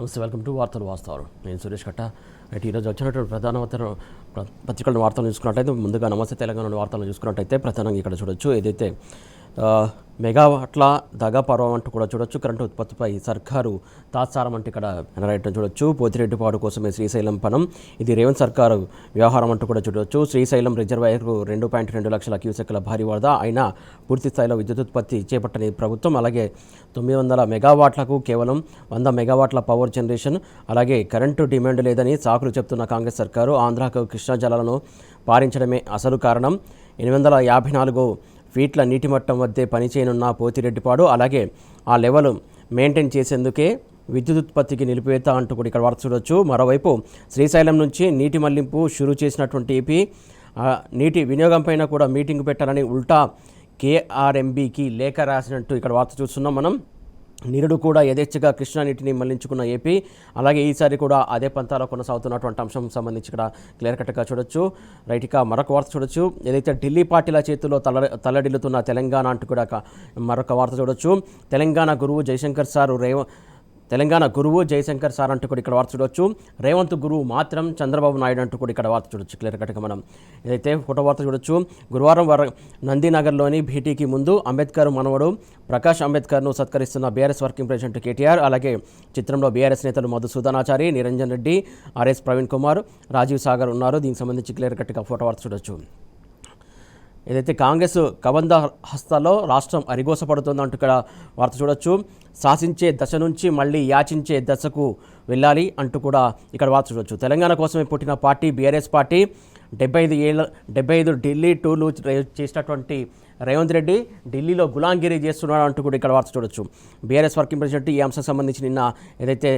నమస్తే, welcome to వార్తలు వాస్తవాలు. నేను సురేష్ కట్ట. అయితే ఈరోజు వచ్చినటువంటి ప్రధాన పత్రికల వార్తలు చూసుకున్నట్టయితే ముందుగా నమస్తే తెలంగాణ వార్తలను చూసుకున్నట్టయితే ప్రధానంగా ఇక్కడ చూడొచ్చు. ఏదైతే మెగావాట్ల దగాపర్వం అంటూ కూడా చూడొచ్చు. కరెంటు ఉత్పత్తిపై సర్కారు తాత్సారం అంటే ఇక్కడ రాయటం చూడొచ్చు. పోతిరెడ్డిపాడు కోసమే శ్రీశైలం పనం, ఇది రేవంత్ సర్కారు వ్యవహారం అంటూ కూడా చూడొచ్చు. శ్రీశైలం రిజర్వాయర్కు 2.2 లక్షల క్యూసెక్ల భారీ వరద అయినా పూర్తి స్థాయిలో విద్యుత్ ఉత్పత్తి చేపట్టని ప్రభుత్వం. అలాగే 900 మెగావాట్లకు కేవలం 100 మెగావాట్ల పవర్ జనరేషన్, అలాగే కరెంటు డిమాండ్ లేదని సాకులు చెప్తున్న కాంగ్రెస్ సర్కారు ఆంధ్రాకు కృష్ణా జలాలను పారించడమే అసలు కారణం. 854 ఫీట్ల నీటి మట్టం వద్దే పనిచేయనున్న పోతిరెడ్డిపాడు, అలాగే ఆ లెవెల్ మెయింటైన్ చేసేందుకే విద్యుత్ ఉత్పత్తికి నిలిపివేత అంటూ కూడా ఇక్కడ వార్త చూడొచ్చు. మరోవైపు శ్రీశైలం నుంచి నీటి మళ్లింపు షురూ చేసినటువంటి ఏపీ నీటి వినియోగంపైన కూడా మీటింగ్ పెట్టాలని ఉల్టా కేఆర్ఎంబీకి లేఖ రాసినట్టు ఇక్కడ వార్త చూస్తున్నాం మనం. నిరుడు కూడా యథేచ్ఛగా కృష్ణా నీటిని మళ్లించుకున్న ఏపీ, అలాగే ఈసారి కూడా అదే పంతాలో కొనసాగుతున్నటువంటి అంశం సంబంధించి ఇక్కడ క్లియర్ కట్గా చూడొచ్చు. రైట్, ఇక మరొక వార్త చూడొచ్చు. ఏదైతే ఢిల్లీ పార్టీల చేతుల్లో తల్లడిల్లుతున్న తెలంగాణ అంటూ కూడా మరొక వార్త చూడొచ్చు. తెలంగాణ గురువు జయశంకర్ సార్ అంటూ కూడా ఇక్కడ వార్త చూడొచ్చు. రేవంత్ గురువు మాత్రం చంద్రబాబు నాయుడు అంటూ కూడా ఇక్కడ వార్త చూడొచ్చు. క్లియర్ కట్గా మనం ఏదైతే ఫోటో వార్త చూడొచ్చు. గురువారం నందినగర్లోని భేటీకి ముందు అంబేద్కర్ మనవడు ప్రకాష్ అంబేద్కర్ను సత్కరిస్తున్న బీఆర్ఎస్ వర్కింగ్ ప్రెసిడెంట్ కేటీఆర్, అలాగే చిత్రంలో బీఆర్ఎస్ నేతలు మధుసూదనాచారి, నిరంజన్ రెడ్డి, ఆర్ఎస్ ప్రవీణ్ కుమార్, రాజీవ్ సాగర్ ఉన్నారు. దీనికి సంబంధించి క్లియర్ కట్గా ఫోటో వార్త చూడొచ్చు. ఏదైతే కాంగ్రెస్ కబంధ హస్తాల్లో రాష్ట్రం అరిగోసపడుతుందంటూ ఇక్కడ వార్త చూడొచ్చు. శాసించే దశ నుంచి మళ్ళీ యాచించే దశకు వెళ్ళాలి అంటూ కూడా ఇక్కడ వార్త చూడొచ్చు. తెలంగాణ కోసమే పుట్టిన పార్టీ బీఆర్ఎస్ పార్టీ. 75 ఢిల్లీ టూర్లు చేసినటువంటి రేవంత్ రెడ్డి ఢిల్లీలో గులాంగిరి చేస్తున్నాడు అంటూ కూడా ఇక్కడ వార్త చూడొచ్చు. బీఆర్ఎస్ వర్కింగ్ ప్రెసిడెంట్ ఈ అంశం సంబంధించి నిన్న ఏదైతే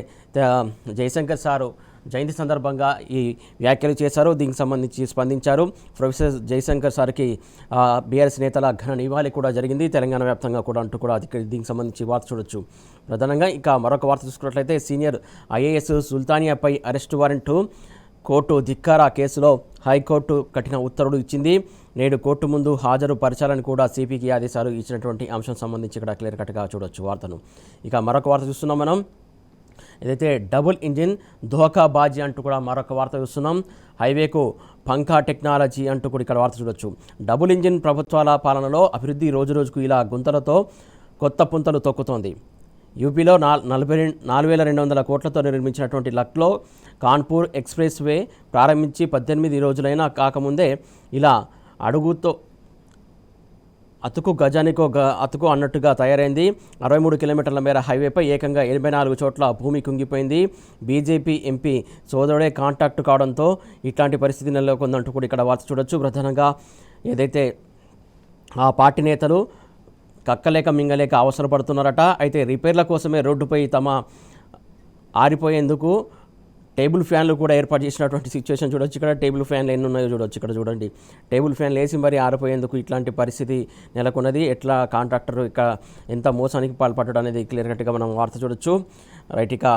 జయశంకర్ సారు జయంతి సందర్భంగా ఈ వ్యాఖ్యలు చేశారు. దీనికి సంబంధించి స్పందించారు. ప్రొఫెసర్ జయశంకర్ సార్కి బీఆర్ఎస్ నేతల ఘన నివాళి కూడా జరిగింది తెలంగాణ వ్యాప్తంగా కూడా అంటూ కూడా దీనికి సంబంధించి వార్త చూడొచ్చు. ప్రధానంగా ఇక మరొక వార్త చూసుకున్నట్లయితే సీనియర్ ఐఏఎస్ సుల్తానియాపై అరెస్టు వారెంటు, కోర్టు ధిక్కారా కేసులో హైకోర్టు కఠిన ఉత్తర్వులు ఇచ్చింది. నేడు కోర్టు ముందు హాజరు పరచాలని కూడా సిపికి ఆదేశాలు ఇచ్చినటువంటి అంశం సంబంధించి ఇక్కడ క్లియర్ కట్గా చూడొచ్చు వార్తను. ఇక మరొక వార్త చూస్తున్నాం మనం. ఏదైతే డబుల్ ఇంజిన్ ధోకాబాజీ అంటూ కూడా మరొక వార్త చూస్తున్నాం. హైవేకు పంకా టెక్నాలజీ అంటూ కూడా ఇక్కడ వార్త చూడొచ్చు. డబుల్ ఇంజిన్ ప్రభుత్వాల పాలనలో అభివృద్ధి రోజురోజుకు ఇలా గుంతలతో కొత్త పుంతలు తొక్కుతోంది. యూపీలో 4,200 కోట్లతో నిర్మించినటువంటి లక్నో కాన్పూర్ ఎక్స్ప్రెస్ వే ప్రారంభించి 18 రోజులైనా కాకముందే ఇలా అడుగుతో అతుకు గజానికో అతుకు అన్నట్టుగా తయారైంది. 63 కిలోమీటర్ల మేర హైవేపై ఏకంగా 84 చోట్ల భూమి కుంగిపోయింది. బీజేపీ ఎంపీ సోదరుడే కాంటాక్ట్ కావడంతో ఇట్లాంటి పరిస్థితి నెలకొందంటూ కూడా ఇక్కడ వార్త చూడొచ్చు. ప్రధానంగా ఏదైతే ఆ పార్టీ నేతలు కక్కలేక మింగలేక అవసరపడుతున్నారట. అయితే రిపేర్ల కోసమే రోడ్డుపై తమ ఆరిపోయేందుకు టేబుల్ ఫ్యాన్లు కూడా ఏర్పాటు చేసినటువంటి సిచ్యువేషన్ చూడొచ్చు. ఇక్కడ టేబుల్ ఫ్యాన్లు ఎన్ని ఉన్నాయో చూడొచ్చు. ఇక్కడ చూడండి, టేబుల్ ఫ్యాన్లు వేసి మరి ఆరిపోయేందుకు ఇట్లాంటి పరిస్థితి నెలకొన్నది. ఎట్లా కాంట్రాక్టర్ ఇక ఎంత మోసానికి పాల్పడడం అనేది క్లియర్ కట్గా మనం వార్త చూడొచ్చు. రైట్, ఇక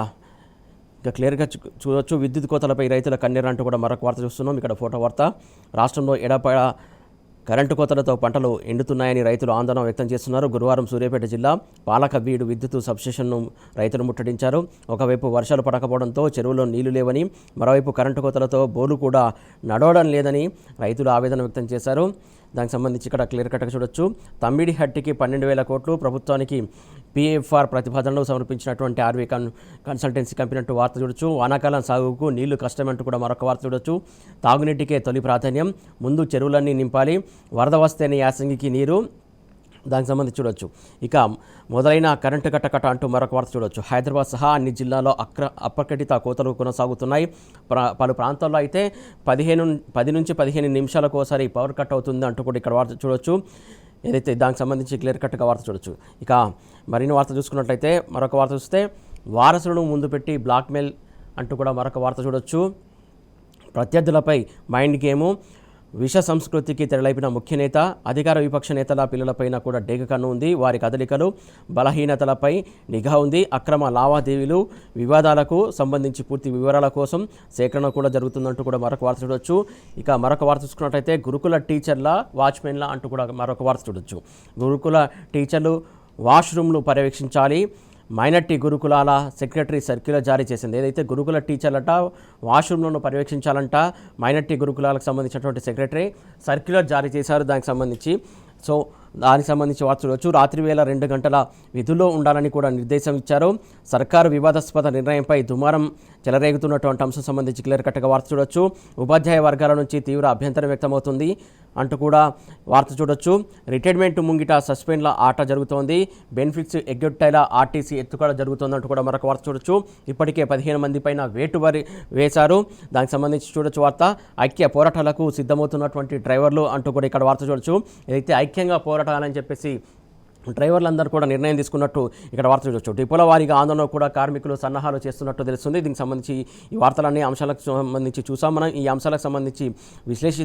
క్లియర్గా చూడొచ్చు. విద్యుత్ కోతలపై రైతుల కన్నీరు అంటూ కూడా మరొక వార్త చూస్తున్నాం. ఇక్కడ ఫోటో వార్త. రాష్ట్రంలో ఎడపడ కరెంటు కోతలతో పంటలు ఎండుతున్నాయని రైతులు ఆందోళన వ్యక్తం చేస్తున్నారు. గురువారం సూర్యాపేట జిల్లా పాలకవీడు విద్యుత్ సబ్స్టేషన్ను రైతులు ముట్టడించారు. ఒకవైపు వర్షాలు పడకపోవడంతో చెరువులో నీళ్లు లేవని, మరోవైపు కరెంటు కోతలతో బోర్లు కూడా నడవడం లేదని రైతులు ఆవేదన వ్యక్తం చేశారు. దానికి సంబంధించి ఇక్కడ క్లియర్ కట్గా చూడొచ్చు. తమ్మిడి హట్టికి 12,000 కోట్లు ప్రభుత్వానికి పిఎఫ్ఆర్ ప్రతిపాదనలు సమర్పించినటువంటి ఆర్వీ కన్సల్టెన్సీ కంపెనీ అంటూ వార్త చూడొచ్చు. వానాకాలం సాగుకు నీళ్లు కష్టమంటూ కూడా మరొక వార్త చూడొచ్చు. తాగునీటికే తొలి ప్రాధాన్యం, ముందు చెరువులన్నీ నింపాలి, వరద వస్తేనే యాసంగికి నీరు. దానికి సంబంధించి చూడొచ్చు. ఇక మొదలైన కరెంటు కట్టకట్ట అంటూ మరొక వార్త చూడొచ్చు. హైదరాబాద్ సహా అన్ని జిల్లాల్లో అప్రకటిత కోతలు కొనసాగుతున్నాయి. పలు ప్రాంతాల్లో అయితే 10 నుంచి 15 నిమిషాలకు ఒకసారి పవర్ కట్ అవుతుంది అంటూ కూడా ఇక్కడ వార్త చూడొచ్చు. ఏదైతే దానికి సంబంధించి క్లియర్ కట్గా వార్త చూడొచ్చు. ఇక మరిన్ని వార్త చూసుకున్నట్లయితే మరొక వార్త చూస్తే వారసులను ముందు పెట్టి బ్లాక్మెయిల్ అంటూ కూడా మరొక వార్త చూడొచ్చు. ప్రత్యర్థులపై మైండ్ గేము, విష సంస్కృతికి తెరలేపిన ముఖ్య నేత, అధికార విపక్ష నేతల పిల్లలపైన కూడా డేగ కన్ను ఉంది. వారి కదలికలు, బలహీనతలపై నిఘా ఉంది. అక్రమ లావాదేవీలు, వివాదాలకు సంబంధించి పూర్తి వివరాల కోసం సేకరణ కూడా జరుగుతుందంటూ కూడా మరొక వార్త చూడొచ్చు. ఇక మరొక వార్త చూసుకున్నట్టయితే గురుకుల టీచర్ల వాచ్మెన్ల అంటూ కూడా మరొక వార్త చూడొచ్చు. గురుకుల టీచర్లు వాష్రూమ్లు పర్యవేక్షించాలి, మైనార్టీ గురుకులాల సెక్రటరీ సర్క్యులర్ జారీ చేసింది. ఏదైతే గురుకుల టీచర్లట వాష్రూమ్లను పర్యవేక్షించాలంట మైనార్టీ గురుకులాలకు సంబంధించినటువంటి సెక్రటరీ సర్క్యులర్ జారీ చేశారు. దానికి సంబంధించి దానికి సంబంధించి వార్త చూడవచ్చు. రాత్రి వేళ 2 గంటల విధుల్లో ఉండాలని కూడా నిర్దేశం ఇచ్చారు. సర్కారు వివాదాస్పద నిర్ణయంపై దుమారం చెలరేగుతున్నటువంటి అంశం సంబంధించి క్లియర్ కట్గా వార్త చూడొచ్చు. ఉపాధ్యాయ వర్గాల నుంచి తీవ్ర అభ్యంతరం వ్యక్తమవుతుంది అంటూ కూడా వార్త చూడొచ్చు. రిటైర్మెంట్ ముంగిట సస్పెండ్ల ఆట జరుగుతోంది. బెనిఫిట్స్ ఎగ్గొట్టేలా ఆర్టీసీ ఎత్తుకడ జరుగుతోందంటూ కూడా మరొక వార్త చూడొచ్చు. ఇప్పటికే 15 మంది పైన వేటు వేశారు. దానికి సంబంధించి చూడొచ్చు వార్త. ఐక్య పోరాటాలకు సిద్ధమవుతున్నటువంటి డ్రైవర్లు అంటూ కూడా ఇక్కడ వార్త చూడొచ్చు. ఏదైతే ఐక్యంగా పోరాటాలని చెప్పేసి డ్రైవర్లందరూ కూడా నిర్ణయం తీసుకున్నట్టు ఇక్కడ వార్త చూడొచ్చు. డిపోల వారీగా ఆందోళన కూడా కార్మికులు సన్నాహాలు చేస్తున్నట్టు తెలుస్తుంది. దీనికి సంబంధించి ఈ వార్తలన్నీ అంశాలకు సంబంధించి చూసాం మనం. ఈ అంశాలకు సంబంధించి విశ్లేషిద్దాం.